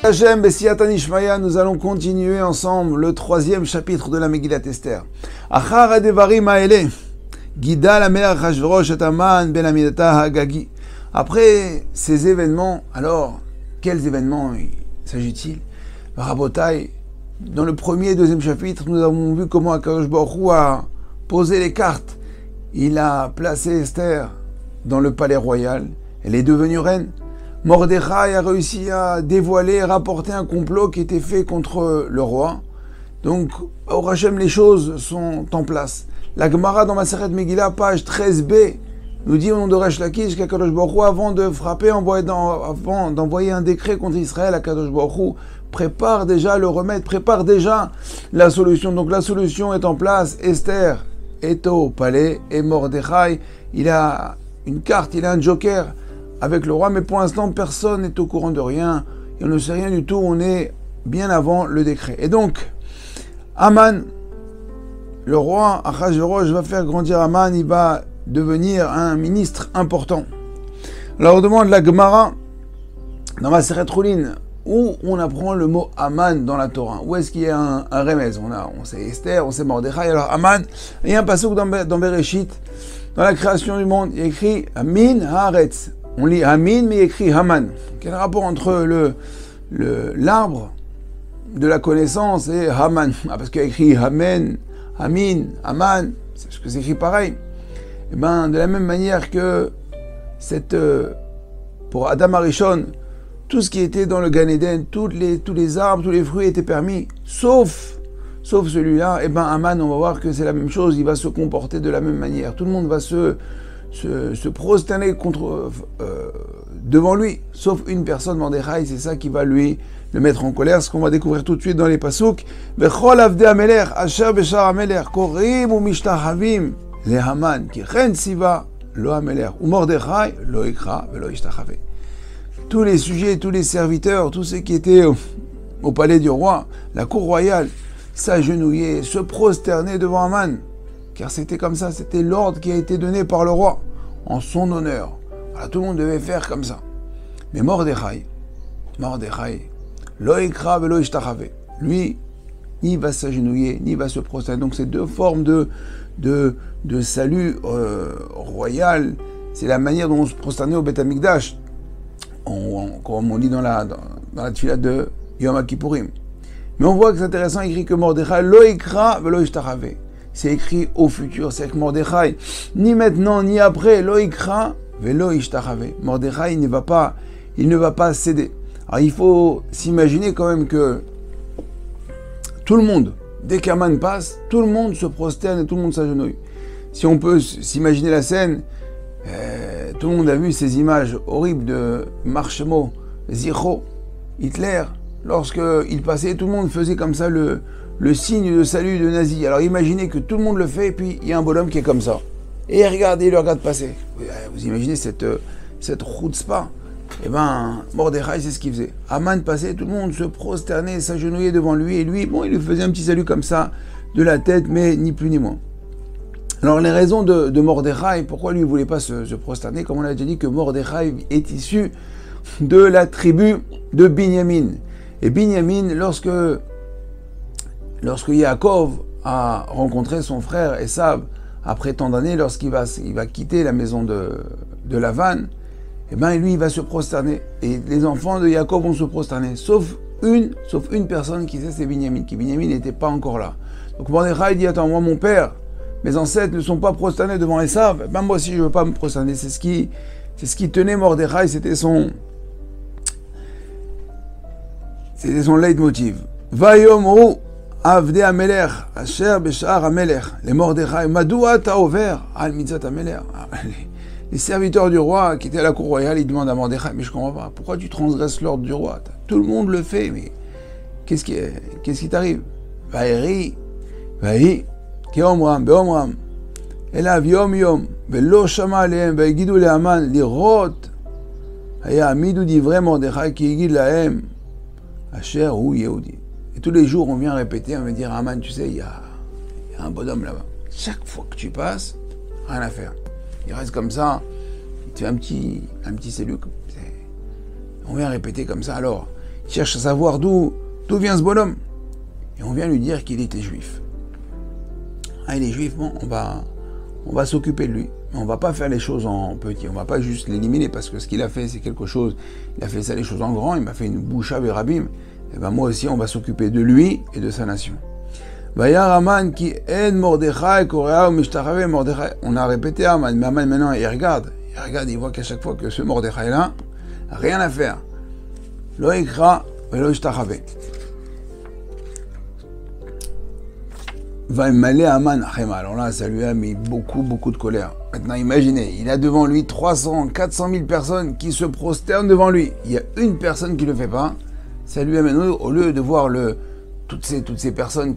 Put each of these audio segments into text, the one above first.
Hashem, Bessiatan Ishmaya, nous allons continuer ensemble le 3e chapitre de la Megillat Esther. Achar Adevarim Haele, Gidal Amelech Achashverosh et Haman ben Amidata Hagagi. Après ces événements, alors, quels événements s'agit-il? Rabotai, dans le 1er et 2e chapitre, nous avons vu comment Akadosh Baruch Hu a posé les cartes. Il a placé Esther dans le palais royal. Elle est devenue reine. Mordechai a réussi à dévoiler, rapporter un complot qui était fait contre le roi. Donc, au Hachem, les choses sont en place. La Gemara dans Masechet Megillah, page 13b, nous dit au nom de Resh Lakish qu'Akadosh Baruch Hu, avant de frapper, avant d'envoyer un décret contre Israël, Akadosh Baruch Hu prépare déjà le remède, prépare déjà la solution. Donc la solution est en place. Esther est au palais et Mordechai, il a une carte, il a un joker avec le roi, mais pour l'instant, personne n'est au courant de rien, et on ne sait rien du tout, on est bien avant le décret. Et donc, Haman, le roi Achashverosh va faire grandir Haman, il va devenir un ministre important. Alors on demande la Gemara, dans Masechet Choulin, où on apprend le mot Haman dans la Torah. Où est-ce qu'il y a un remez? On sait Esther, on sait Mordechai, alors Haman, il y a un passage dans Bereshit, dans la création du monde, il y a écrit Amin Haaretz. On lit Amin, mais il écrit Haman. Quel rapport entre l'arbre de la connaissance et Haman? Parce qu'il y a écrit Amen, Amin, Haman, c'est que c'est écrit pareil. Et bien, de la même manière que pour Adam Arishon, tout ce qui était dans le Gan Eden, tous les arbres, tous les fruits étaient permis, sauf celui-là. Et bien, Haman, on va voir que c'est la même chose, il va se comporter de la même manière. Tout le monde va se prosterner devant lui, sauf une personne, Mordechai, c'est ça qui va lui le mettre en colère, ce qu'on va découvrir tout de suite dans les pasuk. Vechol avdei Hamelech, asher beshar Hamelech, korim u'mishtahavim leHaman, ki chen siva lo Hamelech, ou Mordechai lo ikra velo ishtachave. Tous les sujets, tous les serviteurs, tous ceux qui étaient au palais du roi, la cour royale, s'agenouiller, se prosterner devant Haman. Car c'était comme ça, c'était l'ordre qui a été donné par le roi, en son honneur. Voilà, tout le monde devait faire comme ça. Mais Mordechai, lo ikra velo ishtachave, lui, ni va s'agenouiller, ni va se prosterner. Donc c'est deux formes de salut royal. C'est la manière dont on se prosternait au Beth Amikdash, comme on dit dans la tefila de Yom Kippourim. Mais on voit que c'est intéressant, écrit que Mordechai, lo ikra velo ishtachave. C'est écrit au futur, c'est que Mordechai, ni maintenant ni après, lo ikra velo ishtachave. Mordechai, il ne va pas céder. Alors il faut s'imaginer quand même que tout le monde, dès qu'Haman passe, tout le monde se prosterne et tout le monde s'agenouille. Si on peut s'imaginer la scène, tout le monde a vu ces images horribles de Marshemo, Zicho, Hitler, lorsqu'il passait, tout le monde faisait comme ça le signe de salut de nazi. Alors imaginez que tout le monde le fait et puis il y a un bonhomme qui est comme ça. Et regardez, il le regarde passer. Vous imaginez cette chutzpah? Eh bien, Mordechai, c'est ce qu'il faisait. Haman passait, tout le monde se prosternait, s'agenouillait devant lui. Et lui, bon, il lui faisait un petit salut comme ça, de la tête, mais ni plus ni moins. Alors les raisons de Mordechai, pourquoi lui ne voulait pas se prosterner, comme on a déjà dit que Mordechai est issu de la tribu de Binyamin. Et Binyamin, lorsque Yaakov a rencontré son frère Esav, après tant d'années, lorsqu'il va quitter la maison de Lavan, eh bien lui, il va se prosterner. Et les enfants de Yaakov vont se prosterner, sauf une personne qui sait, c'est Binyamin, qui Binyamin n'était pas encore là. Donc Mordechai dit, attends, moi mon père, mes ancêtres ne sont pas prosternés devant Esav, ben moi aussi je ne veux pas me prosterner. C'est ce qui tenait Mordechai, c'était son leitmotiv. Vayomru avdei Hamelech asher beshar Hamelech, les Mordechai, madua ta over al mitzat Hamelech. Les serviteurs du roi qui étaient à la cour royale, ils demandent à Mordechai, mais je comprends pas, pourquoi tu transgresses l'ordre du roi? Tout le monde le fait, mais qu'est-ce qui t'arrive? Vaïri, keomram, beomram, elav yom yom, velo shama alehem, vaïgidou lehaman, lirot, haya amidou divrei Mordechai ki yigid lahem, asher hu yehudi. Et tous les jours, on vient répéter, on va dire, Haman, tu sais, il y a un bonhomme là-bas. Chaque fois que tu passes, rien à faire. Il reste comme ça, il te fait un petit salut. On vient répéter comme ça. Alors, il cherche à savoir d'où vient ce bonhomme. Et on vient lui dire qu'il était juif. Ah, il est juif, bon, on va s'occuper de lui. Mais on va pas faire les choses en petit, on va pas juste l'éliminer, parce que ce qu'il a fait, c'est quelque chose, il a fait ça les choses en grand, il m'a fait une boucha verabim. Et ben moi aussi, on va s'occuper de lui et de sa nation. Vayar Aman qui en Mordechai, Korea ou Mishtaravé Mordechai. On a répété Aman, mais Aman maintenant, il regarde, il voit qu'à chaque fois que ce Mordechai-là, rien à faire. Lo ikra, velo Mishtaravé. Va m'aller Aman Achema. Alors là, ça lui a mis beaucoup de colère. Maintenant, imaginez, il a devant lui 300, 400 000 personnes qui se prosternent devant lui. Il y a une personne qui ne le fait pas. Ça lui amène, au lieu de voir toutes ces personnes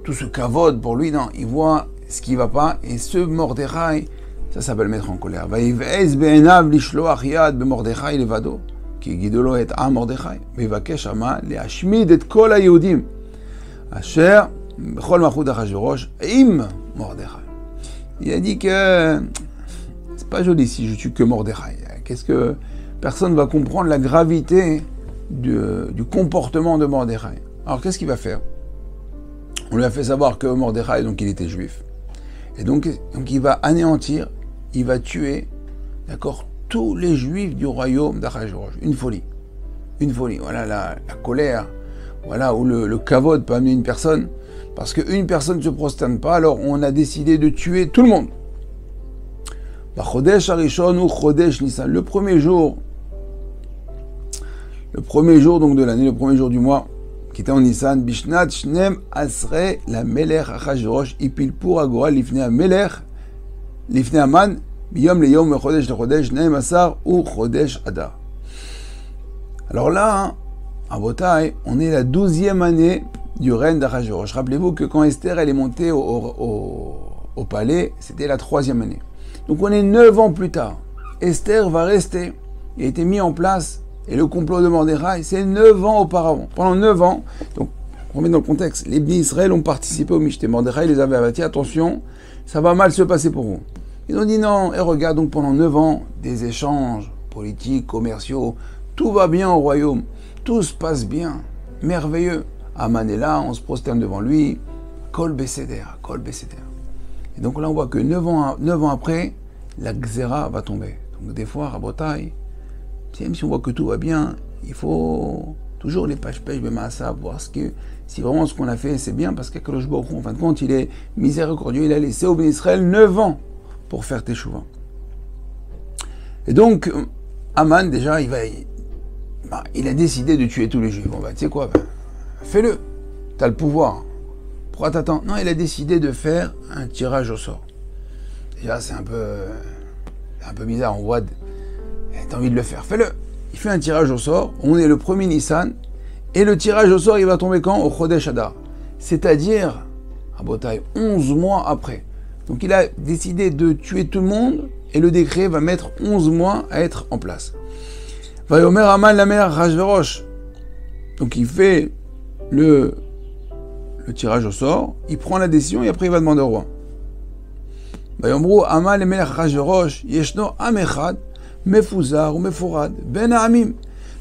tout ce kavod pour lui, non, il voit ce qui ne va pas. Et ce Mordechai, ça s'appelle mettre en colère. Va yiv'ez be'enav lishloach yad be'Mordechai levado, ki gidolo et a Mordechai, ve'vakesh Haman le'ashmid et kol ha'yehudim, asher b'chol malchut Achashverosh im Mordechai. Il a dit que c'est pas joli si je tue que Mordechai. Qu'est-ce que personne va comprendre la gravité du comportement de Mordechai. Alors qu'est-ce qu'il va faire? On lui a fait savoir que Mordechai, donc il était juif. Et donc il va anéantir, il va tuer, d'accord, tous les juifs du royaume d'Achashverosh. Une folie. Voilà la colère, voilà où le kavod peut amener une personne. Parce qu'une personne ne se prosterne pas, alors on a décidé de tuer tout le monde. Chodesh Harishon ou Chodesh Nissan, le premier jour donc de l'année, le premier jour du mois, qui était en Nissan, Bishnat Shnem Asre la Melech Achashverosh Ipilpur Agora Lifnei Melech Lifnei Aman Biyom Leyom Chodesh le Chodesh Nem Asar ou Chodesh Adar. Alors là, à Botaï, on est la 12e année du règne d'Achashverosh. Rappelez-vous que quand Esther elle est montée au palais, c'était la 3e année. Donc on est 9 ans plus tard. Esther va rester, il a été mis en place. Et le complot de Mordechai, c'est 9 ans auparavant. Pendant 9 ans, donc, on remet dans le contexte, les Bnei Israël ont participé au Mishté. Mordechai les avait avertis, attention, ça va mal se passer pour vous. Ils ont dit non, et regarde, donc pendant 9 ans, des échanges politiques, commerciaux, tout va bien au royaume, tout se passe bien, merveilleux. Aman est là, on se prosterne devant lui, Kol Beseder. Et donc là, on voit que 9 ans après, la Xéra va tomber. Donc des fois, à Botaï, même si on voit que tout va bien, il faut toujours les pêche Bemasa, voir si vraiment ce qu'on a fait c'est bien, parce qu'Akadosh Baruch Hu, en fin de compte, il est miséricordieux, il a laissé au Bnei Israël 9 ans pour faire teshuva. Et donc, Aman, déjà, il a décidé de tuer tous les Juifs. Bon, tu sais quoi, fais-le, tu as le pouvoir. Pourquoi t'attends? Non, il a décidé de faire un tirage au sort. Déjà, c'est un peu bizarre, on voit... T'as envie de le faire, fais-le. Il fait un tirage au sort, on est le 1er Nissan, et le tirage au sort, il va tomber quand? Au Chodesh Adar. C'est-à-dire, à Botaï, 11 mois après. Donc il a décidé de tuer tout le monde, et le décret va mettre 11 mois à être en place. Vayomer Haman la mère Achashverosh. Donc il fait le tirage au sort, il prend la décision, et après il va demander au roi. Vayomru Haman la mère Achashverosh, yeshno am echad, מפוזר ומפורד בין העמים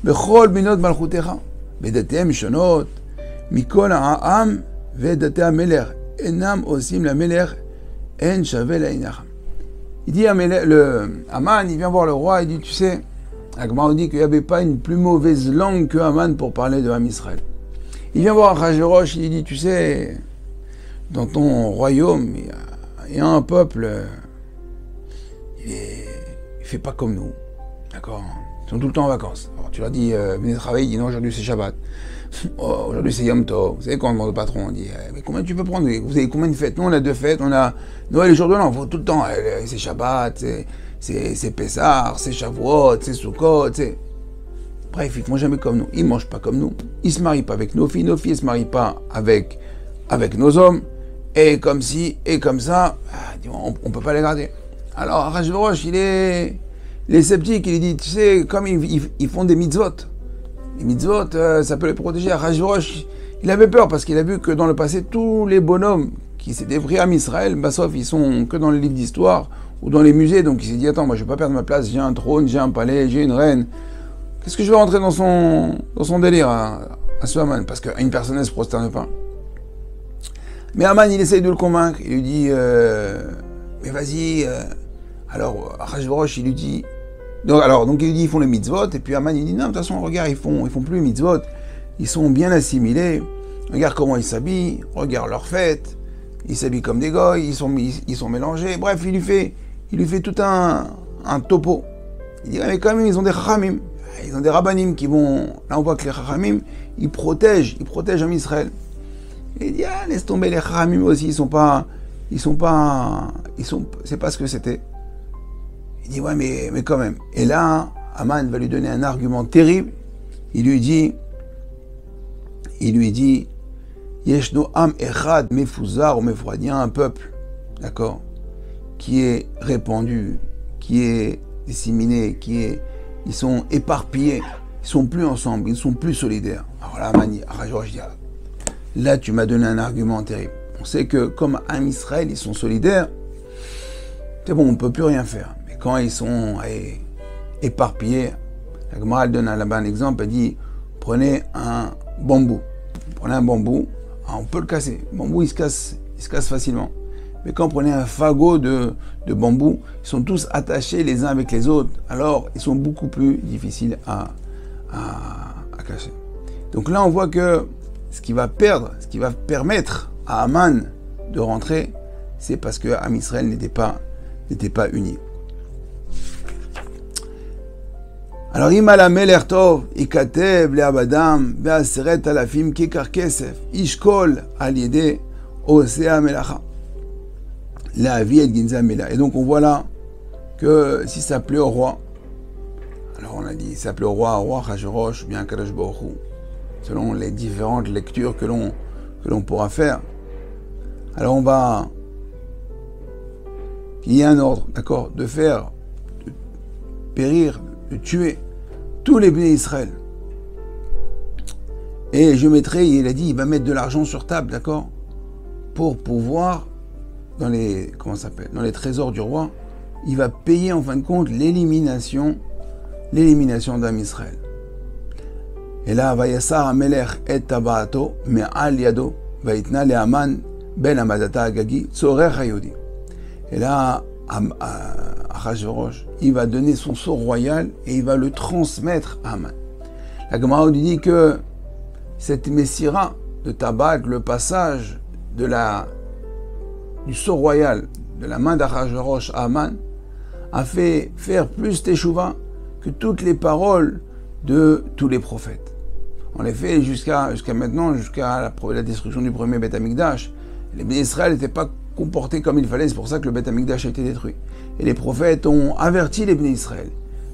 בכל בינות מלכותך בדתיהם שונות מכל העם ודתי המלך אינם עושים למלך אין שווה לעיניך. Il dit Haman, il vient voir le roi, il dit, tu sais, Agmar dit qu'il n'y avait pas une plus mauvaise langue que Haman pour parler de Ham Israël. Il vient voir Achashverosh, il dit, tu sais, dans ton royaume, il y a un peuple, il fait pas comme nous, d'accord? Ils sont tout le temps en vacances. Alors tu leur dis, venez travailler, il dit non, aujourd'hui c'est Shabbat. Oh, aujourd'hui c'est Yom Tov. Vous savez quand on demande au patron, on dit, mais combien tu peux prendre? Vous avez combien de fêtes? Nous on a 2 fêtes, on a Noël et jour de l'an, faut tout le temps. C'est Shabbat, c'est Pessah, c'est Shavuot, c'est Sukkot, c'est... Bref, ils font jamais comme nous, ils mangent pas comme nous, ils se marient pas avec nos filles ne se marient pas avec nos hommes, et comme ci, et comme ça, on peut pas les garder. Alors, Achashverosh, il est sceptique, il dit, tu sais, comme ils font des mitzvot. Les mitzvot, ça peut les protéger. Achashverosh, il avait peur parce qu'il a vu que dans le passé, tous les bonhommes qui s'étaient pris à Israël, sauf ils sont que dans les livres d'histoire ou dans les musées. Donc il s'est dit, attends, moi je vais pas perdre ma place, j'ai un trône, j'ai un palais, j'ai une reine. Qu'est-ce que je vais rentrer dans son délire à ce Haman? Parce qu'une personne ne se prosterne pas. Mais Haman, il essaye de le convaincre. Il lui dit, mais vas-y. Alors, Achashverosh, il lui dit... Donc il lui dit, ils font les mitzvot. Et puis Haman, il dit, non, de toute façon, regarde, ils font plus les mitzvot. Ils sont bien assimilés. Regarde comment ils s'habillent. Regarde leur fête. Ils s'habillent comme des goy. Ils sont mélangés. Bref, il lui fait tout un topo. Il dit, mais quand même, ils ont des chachamim. Ils ont des rabbanim qui vont... Là, on voit que les chachamim, ils protègent Am Israël. Et il dit, laisse tomber les chachamim aussi, c'est pas ce que c'était. Il dit, ouais, mais quand même. Et là, Haman va lui donner un argument terrible. Il lui dit, Yeshno am echad mefuzar ou mefrad. Il y a un peuple, d'accord, qui est répandu, qui est disséminé, ils sont éparpillés, ils sont plus ensemble, ils sont plus solidaires. Alors là, Haman, je dis, là, tu m'as donné un argument terrible. On sait que comme Am Israël, ils sont solidaires, c'est bon, on ne peut plus rien faire. Mais quand ils sont éparpillés, la Gemara donne là-bas un exemple, elle dit, prenez un bambou, on peut le casser. Le bambou, il se casse facilement. Mais quand vous prenez un fagot de bambou, ils sont tous attachés les uns avec les autres, alors ils sont beaucoup plus difficiles à casser. Donc là, on voit que ce qui va permettre à Haman de rentrer, c'est parce que Am Israël n'était pas uni. Alors, Imala Meler Tov, Ikatev, Le Abadam, Be'aseret Alafim, Kekar Kesef, Ishkol, Aliede, Osea Melacha. La vie et Ginza Mela. Et donc, on voit là que si ça plaît au roi, alors on a dit, ça plaît au roi Achashverosh, bien Kadosh Baruch Hu, selon les différentes lectures que l'on pourra faire. Alors on va... Il y a un ordre, d'accord, de périr, de tuer tous les bénis Israël. Et je mettrai, il a dit, il va mettre de l'argent sur table, d'accord, pour pouvoir, dans les trésors du roi, il va payer en fin de compte l'élimination d'Am Israël. Et là, Vayassar Amelech et Tabaato, Me'al Yado, Vaitna le Haman, Ben Amadata Agagi, Tzorech Hayodi. Et là, Achashverosh, il va donner son sceau royal et il va le transmettre à Haman. La Gemara nous dit que cette Messira de Tabat, le passage du sceau royal de la main d'Achashverosh à Haman, a fait faire plus teshuva que toutes les paroles de tous les prophètes. En effet, jusqu'à maintenant, jusqu'à la destruction du premier Beth Amikdash, les bénis Israël n'étaient pas comportés comme il fallait, c'est pour ça que le Beth Amikdash a été détruit. Et les prophètes ont averti les bénis Israël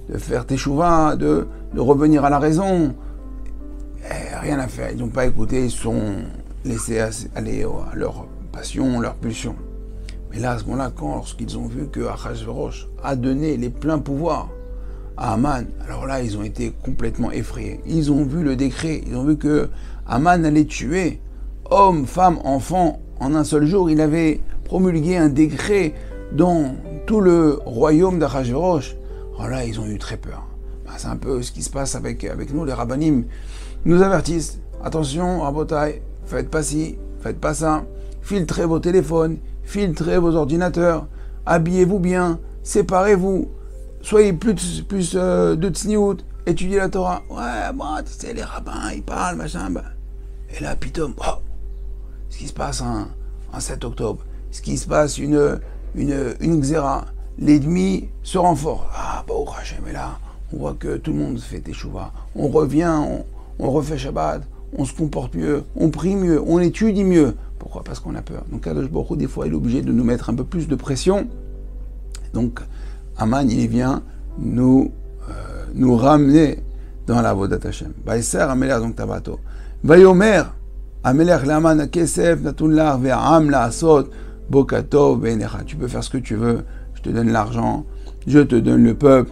de faire teshuva, de revenir à la raison. Et rien à faire, ils n'ont pas écouté, ils se sont laissés aller à leur passion, leur pulsion. Mais là, à ce moment-là, lorsqu'ils ont vu que Achashverosh a donné les pleins pouvoirs à Haman, alors là, ils ont été complètement effrayés. Ils ont vu le décret, ils ont vu que Haman allait tuer hommes, femmes, enfants en un seul jour. Il avait promulgué un décret dans tout le royaume d'Achashverosh. Alors là, ils ont eu très peur. C'est un peu ce qui se passe avec nous, les rabbanim nous avertissent. Attention, rabotai, faites pas ci, faites pas ça. Filtrez vos téléphones, filtrez vos ordinateurs, habillez-vous bien, séparez-vous. Soyez plus de tsniout, étudiez la Torah. Ouais, bon, tu sais, les rabbins, ils parlent, machin. Bah. Et là, pitom, oh, ce qui se passe en 7 octobre, ce qui se passe une xéra, l'ennemi se renforce. Ah, bon, mais là, on voit que tout le monde fait teshuva. On revient, on refait Shabbat, on se comporte mieux, on prie mieux, on étudie mieux. Pourquoi? Parce qu'on a peur. Donc, Kadosh Baruch Hu, des fois, il est obligé de nous mettre un peu plus de pression. Donc, Haman, il vient nous ramener dans la Avodat Hashem. Vaïser Amelech donc Tabato. Vayomer Amelech Laman Kesef Natun Lar Ve'am La'asot Bokato Ve'enecha. Tu peux faire ce que tu veux. Je te donne l'argent. Je te donne le peuple.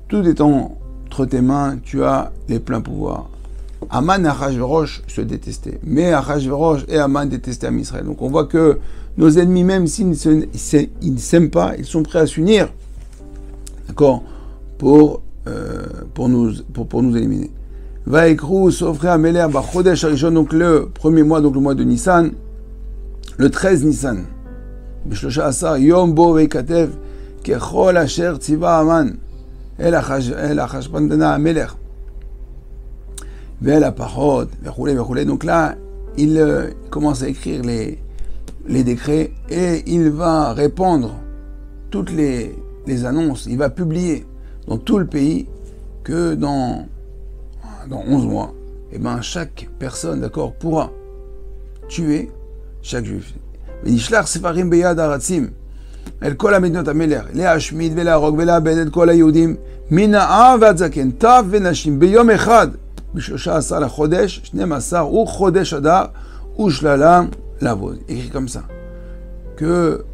Tout est entre tes mains. Tu as les pleins pouvoirs. Haman et Achashverosh se détestaient. Mais Achashverosh et Haman détestaient Am Israël. Donc on voit que nos ennemis, même s'ils ne s'aiment pas, ils sont prêts à s'unir, d'accord, pour pour nous éliminer. Vaikrou s'offrait à Meler Chodesh Arishon, donc le premier mois, donc le mois de Nissan, le 13 Nissan. B'shlosha asar Yom Bo Veikatev Kechol Asher Tziva Aman El Achashbandana Ameler Vel Apachot Vechoulé. Donc là, il commence à écrire les décrets et il va répandre toutes les annonces. Il va publier dans tout le pays que dans 11 mois, et ben chaque personne, d'accord, pourra tuer chaque juif. ונשלח ספרים ביד הארצים אל כל המדינות המלך, להשמיד ולהרוג ולאבד את כל היהודים מן האב ועד זקן, טף ונשים, ביום אחד, ב13 לחודש, 12 הוא חודש אדר, ושללה לעבוד. écrit comme ça. Que,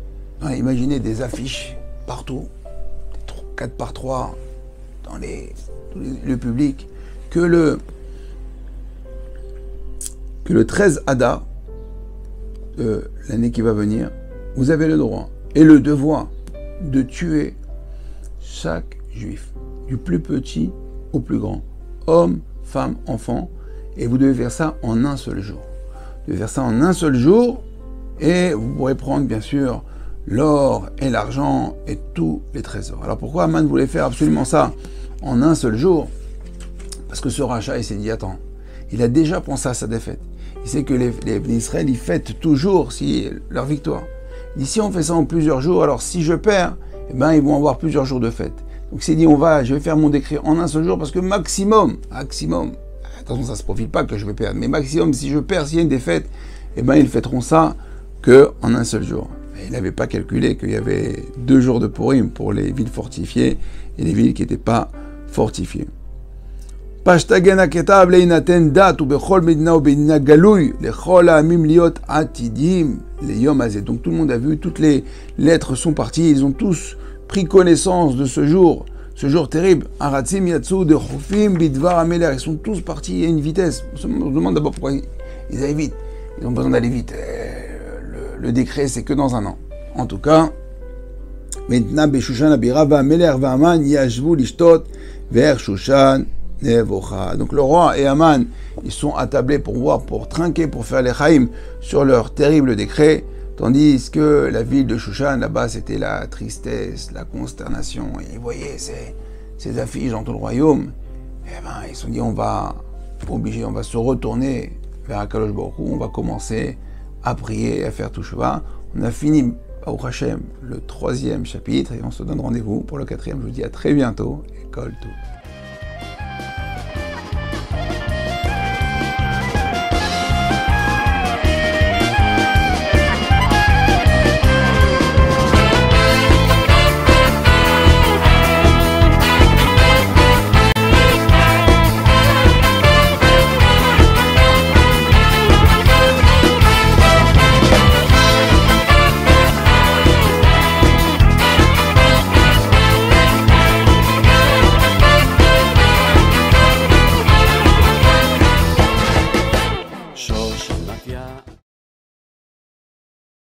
imaginez des affiches partout, 4 par 3 dans le public, que le 13 Adar, l'année qui va venir, vous avez le droit et le devoir de tuer chaque juif, du plus petit au plus grand, homme, femme, enfant, et vous devez faire ça en un seul jour. Vous devez faire ça en un seul jour, et vous pourrez prendre bien sûr l'or et l'argent et tous les trésors. Alors pourquoi Aman voulait faire absolument ça en un seul jour? Parce que ce rachat, il s'est dit, attends, il a déjà pensé à sa défaite. Il sait que les Israël, ils fêtent toujours leur victoire. Il dit, si on fait ça en plusieurs jours, alors si je perds, eh ben, ils vont avoir plusieurs jours de fête. Donc il s'est dit, je vais faire mon décret en un seul jour, parce que maximum, attention, ça ne se profile pas que je vais perdre, mais maximum, si je perds, s'il y a une défaite, eh ben, ils fêteront ça qu'en un seul jour. Et il n'avait pas calculé qu'il y avait 2 jours de Purim pour les villes fortifiées et les villes qui n'étaient pas fortifiées. פשטגן הכתב להינתן דת ובכל מדינה ובמדינה גלוי לכל העמים להיות עתידים ליום הזה. Donc tout le monde a vu, toutes les lettres sont parties, ils ont tous pris connaissance de ce jour terrible. Aratzim yatsu de chofim bidvar ameler, ils sont tous partis, il y a une vitesse. On se demande d'abord pourquoi ils allaient vite. Ils ont besoin d'aller vite. Le décret, c'est que dans un an. En tout cas, maintenant beshushan abira va'ameler va'aman yashvu lishtot vers Shushan. Donc le roi et Aman, ils sont attablés pour trinquer, pour faire les chaïm sur leur terrible décret, tandis que la ville de Shushan, là-bas, c'était la tristesse, la consternation. Et ils voyaient ces affiches dans tout le royaume. Et ben, ils se sont dit, on va se retourner vers Akadosh Baruch Hu, on va commencer à prier et à faire Teshuvah. On a fini, Baruch Hashem, le 3e chapitre, et on se donne rendez-vous pour le 4e. Je vous dis à très bientôt, et Kol Tov.